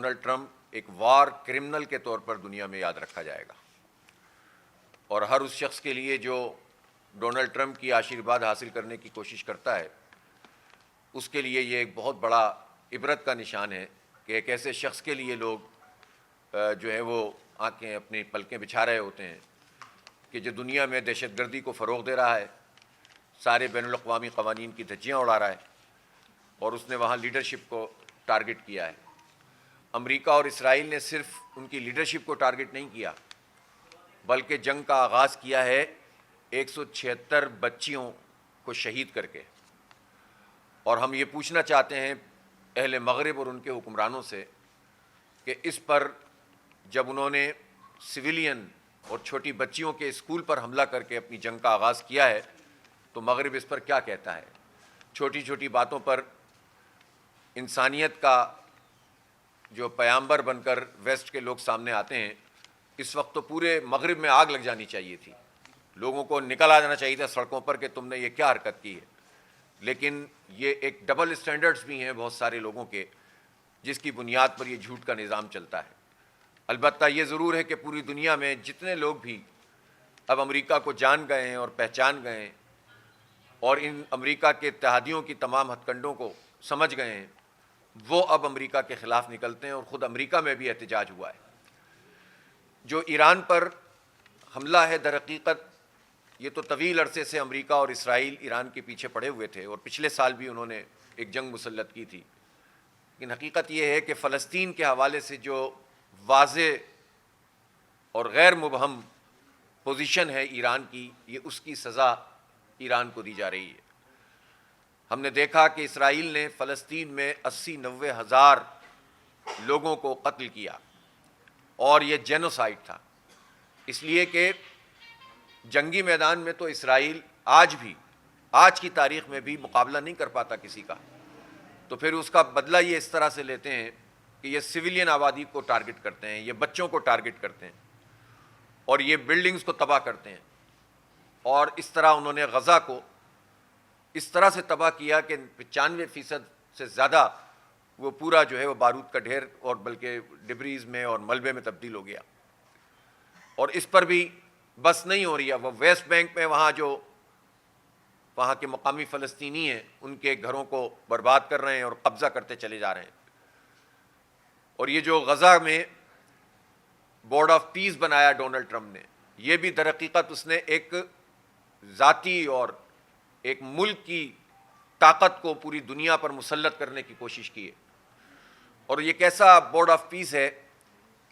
Donald Trump ایک وار criminal کے طور پر دنیا میں یاد رکھا جائے گا، اور ہر اس شخص کے لیے جو ڈونلڈ ٹرمپ کی آشیرواد حاصل کرنے کی کوشش کرتا ہے، اس کے لیے یہ ایک بہت بڑا عبرت کا نشان ہے کہ ایک ایسے شخص کے لیے لوگ جو ہے وہ آنکھیں اپنی پلکیں بچھا رہے ہوتے ہیں کہ جو دنیا میں دہشت گردی کو فروغ دے رہا ہے، سارے بین الاقوامی قوانین کی دھجیاں اڑا رہا ہے، اور اس نے وہاں لیڈرشپ کو ٹارگٹ کیا ہے۔ امریکہ اور اسرائیل نے صرف ان کی لیڈرشپ کو ٹارگٹ نہیں کیا، بلکہ جنگ کا آغاز کیا ہے 176 بچیوں کو شہید کر کے۔ اور ہم یہ پوچھنا چاہتے ہیں اہل مغرب اور ان کے حکمرانوں سے کہ اس پر جب انہوں نے سویلین اور چھوٹی بچیوں کے اسکول پر حملہ کر کے اپنی جنگ کا آغاز کیا ہے تو مغرب اس پر کیا کہتا ہے؟ چھوٹی چھوٹی باتوں پر انسانیت کا جو پیامبر بن کر ویسٹ کے لوگ سامنے آتے ہیں، اس وقت تو پورے مغرب میں آگ لگ جانی چاہیے تھی، لوگوں کو نکل آ جانا چاہیے تھا سڑکوں پر کہ تم نے یہ کیا حرکت کی ہے۔ لیکن یہ ایک ڈبل اسٹینڈرڈز بھی ہیں بہت سارے لوگوں کے، جس کی بنیاد پر یہ جھوٹ کا نظام چلتا ہے۔ البتہ یہ ضرور ہے کہ پوری دنیا میں جتنے لوگ بھی اب امریکہ کو جان گئے ہیں اور پہچان گئے ہیں اور ان امریکہ کے اتحادیوں کی تمام ہتھ کنڈوں کو سمجھ گئے ہیں، وہ اب امریکہ کے خلاف نکلتے ہیں، اور خود امریکہ میں بھی احتجاج ہوا ہے۔ جو ایران پر حملہ ہے، در حقیقت یہ تو طویل عرصے سے امریکہ اور اسرائیل ایران کے پیچھے پڑے ہوئے تھے، اور پچھلے سال بھی انہوں نے ایک جنگ مسلط کی تھی، لیکن حقیقت یہ ہے کہ فلسطین کے حوالے سے جو واضح اور غیر مبہم پوزیشن ہے ایران کی، یہ اس کی سزا ایران کو دی جا رہی ہے۔ ہم نے دیکھا کہ اسرائیل نے فلسطین میں 80-90 ہزار لوگوں کو قتل کیا، اور یہ جینوسائیڈ تھا، اس لیے کہ جنگی میدان میں تو اسرائیل آج بھی، آج کی تاریخ میں بھی مقابلہ نہیں کر پاتا کسی کا، تو پھر اس کا بدلہ یہ اس طرح سے لیتے ہیں کہ یہ سویلین آبادی کو ٹارگٹ کرتے ہیں، یہ بچوں کو ٹارگٹ کرتے ہیں، اور یہ بلڈنگز کو تباہ کرتے ہیں، اور اس طرح انہوں نے غزہ کو اس طرح سے تباہ کیا کہ 95% سے زیادہ وہ پورا جو ہے وہ بارود کا ڈھیر اور بلکہ ڈبریز میں اور ملبے میں تبدیل ہو گیا۔ اور اس پر بھی بس نہیں ہو رہی ہے، وہ ویسٹ بینک میں وہاں کے مقامی فلسطینی ہیں، ان کے گھروں کو برباد کر رہے ہیں اور قبضہ کرتے چلے جا رہے ہیں۔ اور یہ جو غزہ میں بورڈ آف پیس بنایا ڈونلڈ ٹرمپ نے، یہ بھی در حقیقت اس نے ایک ذاتی اور ایک ملک کی طاقت کو پوری دنیا پر مسلط کرنے کی کوشش کی ہے۔ اور یہ کیسا بورڈ آف پیس ہے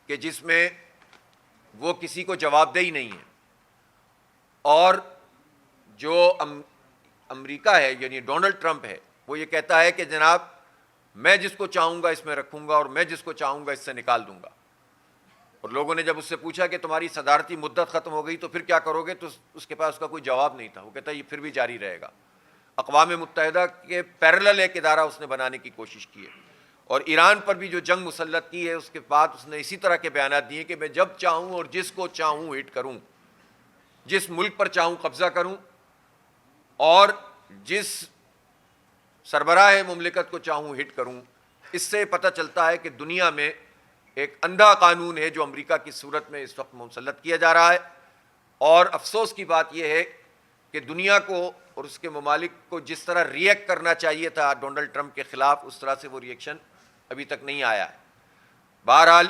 کہ جس میں وہ کسی کو جواب دہی نہیں ہے، اور جو امریکہ ہے یعنی ڈونلڈ ٹرمپ ہے، وہ یہ کہتا ہے کہ جناب میں جس کو چاہوں گا اس میں رکھوں گا اور میں جس کو چاہوں گا اس سے نکال دوں گا۔ اور لوگوں نے جب اس سے پوچھا کہ تمہاری صدارتی مدت ختم ہو گئی تو پھر کیا کرو گے، تو اس کے پاس اس کا کوئی جواب نہیں تھا۔ وہ کہتا ہے یہ پھر بھی جاری رہے گا۔ اقوام متحدہ کے پیرلل ایک ادارہ اس نے بنانے کی کوشش کی ہے، اور ایران پر بھی جو جنگ مسلط کی ہے اس کے بعد اس نے اسی طرح کے بیانات دیے کہ میں جب چاہوں اور جس کو چاہوں ہٹ کروں، جس ملک پر چاہوں قبضہ کروں، اور جس سربراہ مملکت کو چاہوں ہٹ کروں۔ اس سے پتہ چلتا ہے کہ دنیا میں ایک اندھا قانون ہے جو امریکہ کی صورت میں اس وقت مسلط کیا جا رہا ہے، اور افسوس کی بات یہ ہے کہ دنیا کو اور اس کے ممالک کو جس طرح ریئیکٹ کرنا چاہیے تھا ڈونلڈ ٹرمپ کے خلاف، اس طرح سے وہ ریئیکشن ابھی تک نہیں آیا ہے۔ بہرحال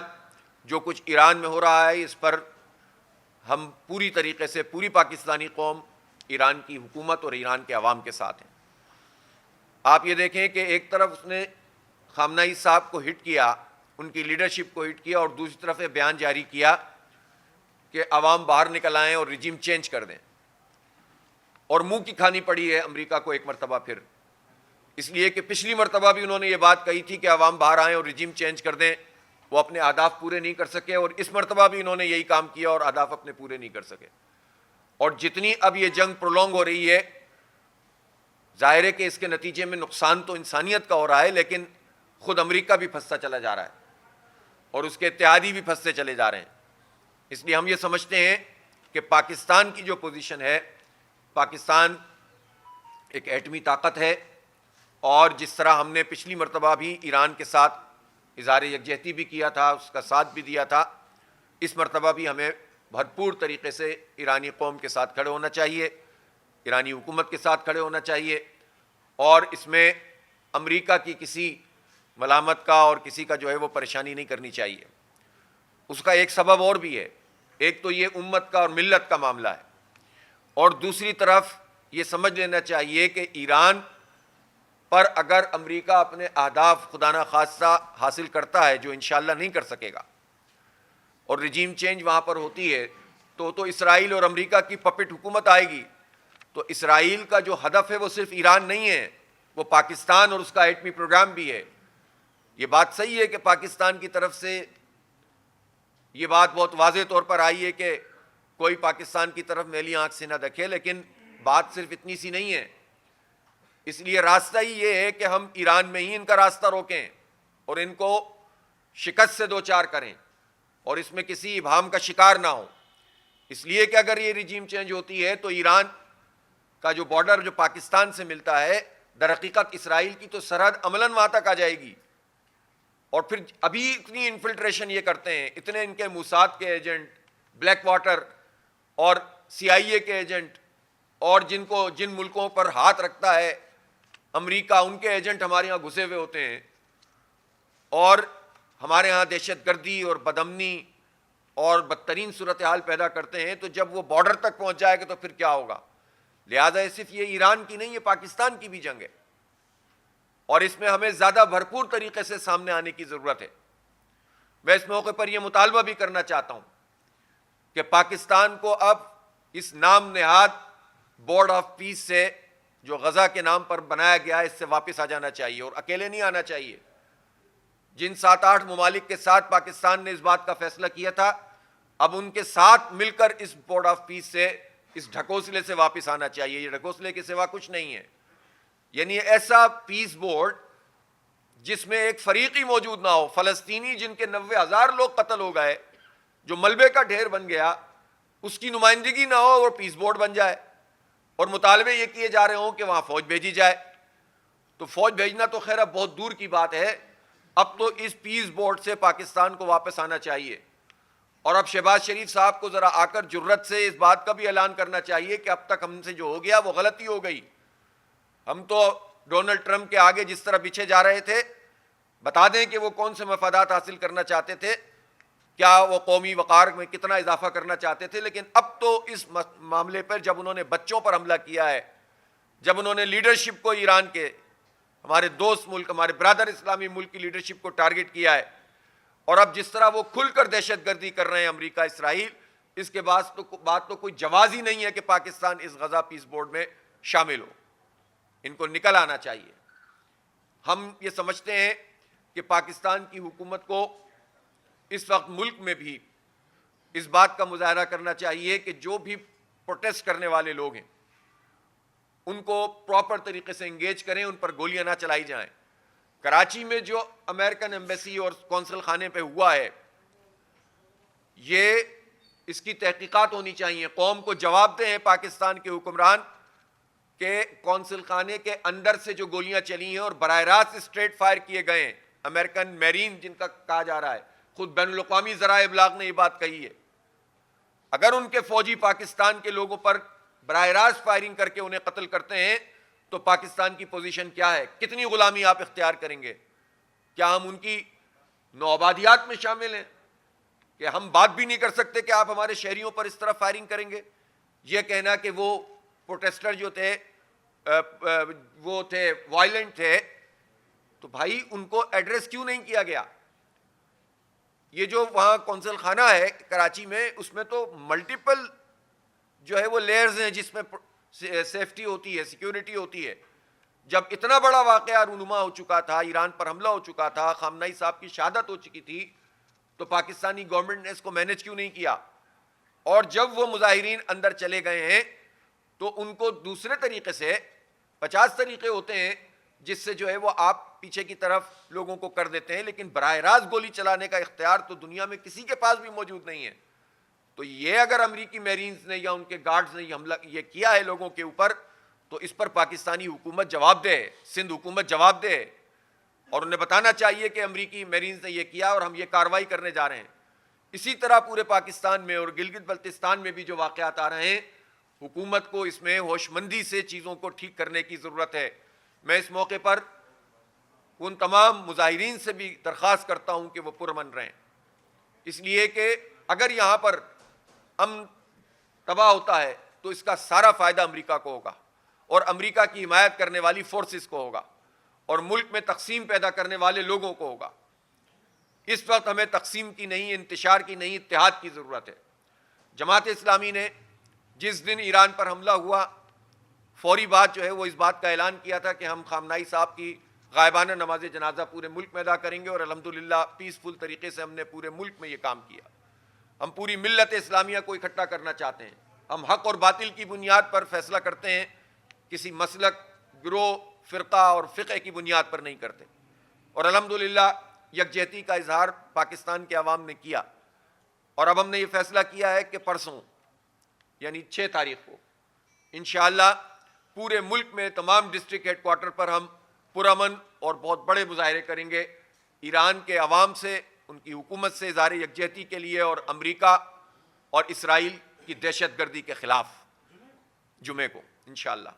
جو کچھ ایران میں ہو رہا ہے اس پر ہم پوری طریقے سے، پوری پاکستانی قوم ایران کی حکومت اور ایران کے عوام کے ساتھ ہیں۔ آپ یہ دیکھیں کہ ایک طرف اس نے خامنہئی صاحب کو ہٹ کیا، ان کی لیڈرشپ کو ہٹ کیا، اور دوسری طرف یہ بیان جاری کیا کہ عوام باہر نکل آئیں اور رجیم چینج کر دیں، اور منہ کی کھانی پڑی ہے امریکہ کو ایک مرتبہ پھر، اس لیے کہ پچھلی مرتبہ بھی انہوں نے یہ بات کہی تھی کہ عوام باہر آئیں اور رجیم چینج کر دیں، وہ اپنے اہداف پورے نہیں کر سکے، اور اس مرتبہ بھی انہوں نے یہی کام کیا اور اہداف اپنے پورے نہیں کر سکے۔ اور جتنی اب یہ جنگ پرولونگ ہو رہی ہے، ظاہر ہے کہ اس کے نتیجے میں نقصان تو انسانیت کا ہو رہا ہے، لیکن خود امریکہ بھی پھنستا چلا جا رہا ہے اور اس کے اتحادی بھی پھنستے چلے جا رہے ہیں۔ اس لیے ہم یہ سمجھتے ہیں کہ پاکستان کی جو پوزیشن ہے، پاکستان ایک ایٹمی طاقت ہے، اور جس طرح ہم نے پچھلی مرتبہ بھی ایران کے ساتھ اظہار یکجہتی بھی کیا تھا، اس کا ساتھ بھی دیا تھا. اس مرتبہ بھی ہمیں بھرپور طریقے سے ایرانی قوم کے ساتھ کھڑے ہونا چاہیے، ایرانی حکومت کے ساتھ کھڑے ہونا چاہیے، اور اس میں امریکہ کی کسی ملامت کا اور کسی کا جو ہے وہ پریشانی نہیں کرنی چاہیے. اس کا ایک سبب اور بھی ہے. ایک تو یہ امت کا اور ملت کا معاملہ ہے، اور دوسری طرف یہ سمجھ لینا چاہیے کہ ایران پر اگر امریکہ اپنے اہداف خدا نخواستہ حاصل کرتا ہے، جو انشاءاللہ نہیں کر سکے گا، اور رجیم چینج وہاں پر ہوتی ہے، تو اسرائیل اور امریکہ کی پپٹ حکومت آئے گی. تو اسرائیل کا جو ہدف ہے وہ صرف ایران نہیں ہے، وہ پاکستان اور اس کا ایٹمی پروگرام بھی ہے. یہ بات صحیح ہے کہ پاکستان کی طرف سے یہ بات بہت واضح طور پر آئی ہے کہ کوئی پاکستان کی طرف میلی آنکھ سے نہ دیکھے، لیکن بات صرف اتنی سی نہیں ہے. اس لیے راستہ ہی یہ ہے کہ ہم ایران میں ہی ان کا راستہ روکیں اور ان کو شکست سے دوچار کریں اور اس میں کسی ابہام کا شکار نہ ہو. اس لیے کہ اگر یہ رجیم چینج ہوتی ہے تو ایران کا جو بارڈر جو پاکستان سے ملتا ہے، در حقیقت اسرائیل کی تو سرحد عملاً وہاں تک آ جائے گی. اور پھر ابھی اتنی انفلٹریشن یہ کرتے ہیں، اتنے ان کے موساد کے ایجنٹ، بلیک واٹر اور CIA کے ایجنٹ، اور جن ملکوں پر ہاتھ رکھتا ہے امریکہ، ان کے ایجنٹ ہمارے ہاں گھسے ہوئے ہوتے ہیں اور ہمارے ہاں دہشت گردی اور بدامنی اور بدترین صورتحال پیدا کرتے ہیں. تو جب وہ بارڈر تک پہنچ جائے گا تو پھر کیا ہوگا؟ لہذا صرف یہ ایران کی نہیں، یہ پاکستان کی بھی جنگ ہے، اور اس میں ہمیں زیادہ بھرپور طریقے سے سامنے آنے کی ضرورت ہے. میں اس موقع پر یہ مطالبہ بھی کرنا چاہتا ہوں کہ پاکستان کو اب اس نام نہاد بورڈ آف پیس سے جو غزہ کے نام پر بنایا گیا ہے، اس سے واپس آ جانا چاہیے، اور اکیلے نہیں آنا چاہیے. جن 7-8 ممالک کے ساتھ پاکستان نے اس بات کا فیصلہ کیا تھا، اب ان کے ساتھ مل کر اس بورڈ آف پیس سے، اس ڈھکوسلے سے واپس آنا چاہیے. یہ ڈھکوسلے کے سوا کچھ نہیں ہے. یعنی ایسا پیس بورڈ جس میں ایک فریقی موجود نہ ہو، فلسطینی جن کے 90,000 لوگ قتل ہو گئے، جو ملبے کا ڈھیر بن گیا، اس کی نمائندگی نہ ہو اور پیس بورڈ بن جائے، اور مطالبے یہ کیے جا رہے ہوں کہ وہاں فوج بھیجی جائے. تو فوج بھیجنا تو خیر اب بہت دور کی بات ہے. اب تو اس پیس بورڈ سے پاکستان کو واپس آنا چاہیے، اور اب شہباز شریف صاحب کو ذرا آ کر جرت سے اس بات کا بھی اعلان کرنا چاہیے کہ اب تک ہم سے جو ہو گیا وہ غلطی ہو گئی. ہم تو ڈونلڈ ٹرمپ کے آگے جس طرح پیچھے جا رہے تھے، بتا دیں کہ وہ کون سے مفادات حاصل کرنا چاہتے تھے، کیا وہ قومی وقار میں کتنا اضافہ کرنا چاہتے تھے. لیکن اب تو اس معاملے پر جب انہوں نے بچوں پر حملہ کیا ہے، جب انہوں نے لیڈرشپ کو، ایران کے ہمارے دوست ملک، ہمارے برادر اسلامی ملک کی لیڈرشپ کو ٹارگٹ کیا ہے، اور اب جس طرح وہ کھل کر دہشت گردی کر رہے ہیں امریکہ، اسرائیل، اس کے بعد تو کوئی جواز ہی نہیں ہے کہ پاکستان اس غزہ پیس بورڈ میں شامل ہو. ان کو نکل آنا چاہیے. ہم یہ سمجھتے ہیں کہ پاکستان کی حکومت کو اس وقت ملک میں بھی اس بات کا مظاہرہ کرنا چاہیے کہ جو بھی پروٹیسٹ کرنے والے لوگ ہیں ان کو پراپر طریقے سے انگیج کریں، ان پر گولیاں نہ چلائی جائیں. کراچی میں جو امریکن ایمبیسی اور قونصل خانے پہ ہوا ہے، یہ اس کی تحقیقات ہونی چاہیے. قوم کو جواب دیں پاکستان کے حکمران کہ قونصل خانے کے اندر سے جو گولیاں چلی ہیں اور براہ راست اسٹریٹ فائر کیے گئے ہیں، امریکن میرین جن کا کہا جا رہا ہے، خود بین الاقوامی ذرائع ابلاغ نے یہ بات کہی ہے. اگر ان کے فوجی پاکستان کے لوگوں پر براہ راست فائرنگ کر کے انہیں قتل کرتے ہیں تو پاکستان کی پوزیشن کیا ہے؟ کتنی غلامی آپ اختیار کریں گے؟ کیا ہم ان کی نوآبادیات میں شامل ہیں کہ ہم بات بھی نہیں کر سکتے کہ آپ ہمارے شہریوں پر اس طرح فائرنگ کریں گے؟ یہ کہنا کہ وہ پروٹیسٹر جو تھے وہ تھے وائلنٹ تھے، تو بھائی ان کو ایڈریس کیوں نہیں کیا گیا؟ یہ جو وہاں قونصل خانہ ہے کراچی میں، اس میں تو ملٹیپل جو ہے وہ لیئرز ہیں جس میں سیفٹی ہوتی ہے، سیکیورٹی ہوتی ہے. جب اتنا بڑا واقعہ رونما ہو چکا تھا، ایران پر حملہ ہو چکا تھا، خامنہئی صاحب کی شہادت ہو چکی تھی، تو پاکستانی گورنمنٹ نے اس کو مینیج کیوں نہیں کیا؟ اور جب وہ مظاہرین اندر چلے گئے ہیں تو ان کو دوسرے طریقے سے 50 طریقے ہوتے ہیں جس سے جو ہے وہ آپ پیچھے کی طرف لوگوں کو کر دیتے ہیں، لیکن براہ راست گولی چلانے کا اختیار تو دنیا میں کسی کے پاس بھی موجود نہیں ہے. تو یہ اگر امریکی میرینز نے یا ان کے گارڈز نے یہ حملہ یہ کیا ہے لوگوں کے اوپر، تو اس پر پاکستانی حکومت جواب دے، سندھ حکومت جواب دے. اور انہیں بتانا چاہیے کہ امریکی میرینز نے یہ کیا اور ہم یہ کارروائی کرنے جا رہے ہیں۔ اسی طرح پورے پاکستان میں اور گلگت بلتستان میں بھی جو واقعات آ رہے ہیں، حکومت کو اس میں ہوش مندی سے چیزوں کو ٹھیک کرنے کی ضرورت ہے۔ میں اس موقع پر ان تمام مظاہرین سے بھی درخواست کرتا ہوں کہ وہ پرامن رہیں، اس لیے کہ اگر یہاں پر امن تباہ ہوتا ہے تو اس کا سارا فائدہ امریکہ کو ہوگا اور امریکہ کی حمایت کرنے والی فورسز کو ہوگا اور ملک میں تقسیم پیدا کرنے والے لوگوں کو ہوگا۔ اس وقت ہمیں تقسیم کی نہیں، انتشار کی نہیں، اتحاد کی ضرورت ہے۔ جماعت اسلامی نے جس دن ایران پر حملہ ہوا، فوری بات جو ہے وہ اس بات کا اعلان کیا تھا کہ ہم خامنہئی صاحب کی غائبانہ نماز جنازہ پورے ملک میں ادا کریں گے، اور الحمدللہ پیسفل طریقے سے ہم نے پورے ملک میں یہ کام کیا۔ ہم پوری ملت اسلامیہ کو اکٹھا کرنا چاہتے ہیں۔ ہم حق اور باطل کی بنیاد پر فیصلہ کرتے ہیں، کسی مسلک، گروہ، فرقہ اور فقہ کی بنیاد پر نہیں کرتے، اور الحمدللہ یکجہتی کا اظہار پاکستان کے عوام نے کیا۔ اور اب ہم نے یہ فیصلہ کیا ہے کہ پرسوں یعنی 6 تاریخ کو انشاءاللہ پورے ملک میں تمام ڈسٹرکٹ ہیڈ کوارٹر پر ہم پرامن اور بہت بڑے مظاہرے کریں گے، ایران کے عوام سے، ان کی حکومت سے اظہار یکجہتی کے لیے، اور امریکہ اور اسرائیل کی دہشت گردی کے خلاف جمعے کو انشاءاللہ۔